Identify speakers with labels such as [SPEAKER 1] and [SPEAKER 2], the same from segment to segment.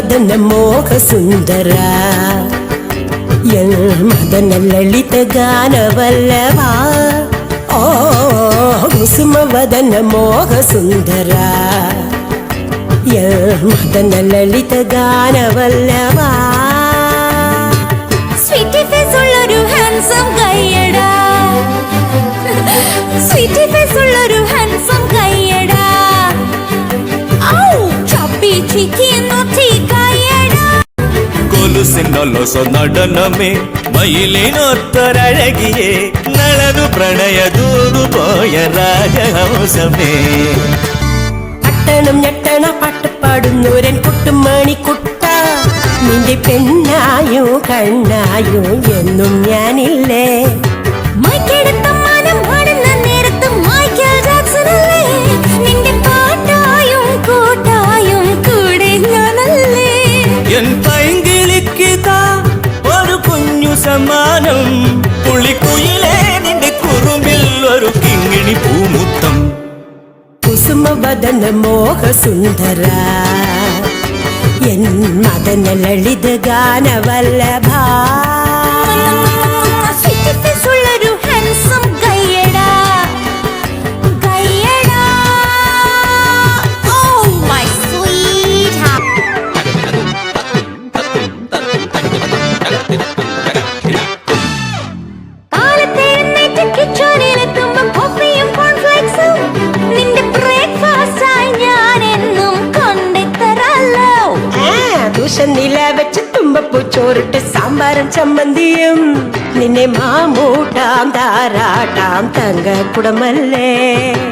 [SPEAKER 1] ಕುಸುಮವದನ ಮೋಹ ಸುಂದರ ಮದನ ಲಲಿತ ಗಾನವಲ್ಲಭ ಓ ಕುಸುಮವದನ ಮೋಹ ಸುಂದರ ಮದನ ಲಲಿತ ಗಾನವಲ್ಲಭ
[SPEAKER 2] sweety face ഉള്ളൊരു ഹാൻസം കയ്യടാ സ്വീറ്റി ഫേസ് ഉള്ളൊരു ഹാൻസം കയ്യടാ ഔ ചപ്പി ചിക്കി നോട്ടി കയ്യടാ
[SPEAKER 3] കൊലുസിനൊലൊസ നടനമേ മയിലിനൊത്തൊരഴകിയേ നളനു പ്രണയ ദൂതു പോയ രാജഹംസമേ
[SPEAKER 1] അട്ടണം ഞെട്ടണ പാട്ട് പാടുന്നൂരൻ കുട്ടുമണി കുട്ട നിന്റെ പെണ്ണായോ കണ്ണായോ എന്നും ഞാനില്ലേ
[SPEAKER 2] മൈക്കെടുത്ത മനം പാടുന്ന നേരത്ത് മൈക്കൽ ജാക്സണല്ലേ നിന്റെ പാട്ടായും കൂട്ടായും കൂടെ ഞാനല്ലേ
[SPEAKER 3] എൻ പൈങ്കിളിക്കിതാ ഒരു കുഞ്ഞു സമ്മാനം പുള്ളിക്കുയിലേ നിന്റെ കുറുമ്പിൽ ഒരു കിങ്ങിണി പൂമുത്തം
[SPEAKER 1] കുസുമവദന മോഹ സുന്ദര മദന ലളിത ഗാനവല്ലഭ
[SPEAKER 2] സ്വീറ്റി ഫേസ് ഉള്ളൊരു ഹാൻസം കയ്യടാ കയ്യടാ ഓ മൈ സ്വീറ്റ് കാലത്ത് എഴുന്നേറ്റ് കിച്ചണിലെത്തുമ്പോ കോഫിയും കോൺഫ്ലേക്സും നിന്റെ ബ്രേക്ക്ഫാസ്റ്റ് ആയി ഞാൻ എന്നും കൊണ്ടുതരാലോ
[SPEAKER 1] നില വെച്ച് തുമ്പപ്പൂ ചോറിട്ട് സാമ്പാറും ചമ്മന്തിയും നിന്നെ മാമൂട്ടാം താരാട്ടാം തങ്ക കുടമല്ലേ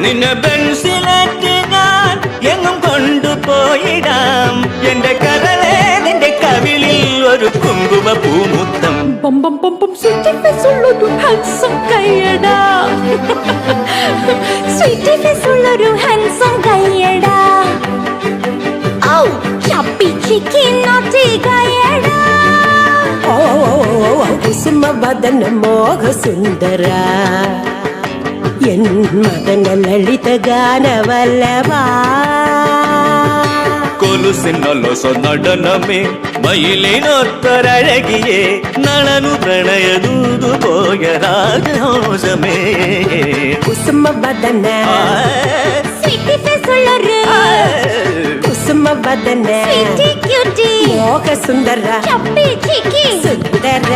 [SPEAKER 3] നിന്നെ ബെൻസിലേറ്റ് ഞാൻ എങ്ങും കൊണ്ടുപോയിടാം എന്റെ കരളെ നിന്റെ കവിളിൽ ഒരു കുങ്കുമ പൂമുത്തം
[SPEAKER 2] ബം ബം ബം ബം സ്വീറ്റി ഫേസ് ഉള്ളൊരു ഹാൻസം കയ്യടാ സ്വീറ്റി ഫേസ് ഉള്ളൊരു ഹാൻസം കയ്യടാ ഔ ചപ്പി ചിക്കി നോട്ടി കയ്യടാ
[SPEAKER 1] ഓ കുസുമവദന മോഹ സുന്ദര മദന ലളിത ഗാനവല്ലഭ
[SPEAKER 3] കൊലുസിനൊലൊസ നടനമേ മയിലിനൊത്തൊരഴകിയേ നളനു പ്രണയ ദൂതു പോയ രാജഹംസമേ
[SPEAKER 1] കുസുമവദന
[SPEAKER 2] സ്വീറ്റി ഫേസ് ഉള്ളൊരു
[SPEAKER 1] കുസുമവദന
[SPEAKER 2] സ്വീറ്റി ക്യൂട്ടി
[SPEAKER 1] മോഹ സുന്ദര
[SPEAKER 2] ചപ്പി ചിക്കി
[SPEAKER 1] സുന്ദര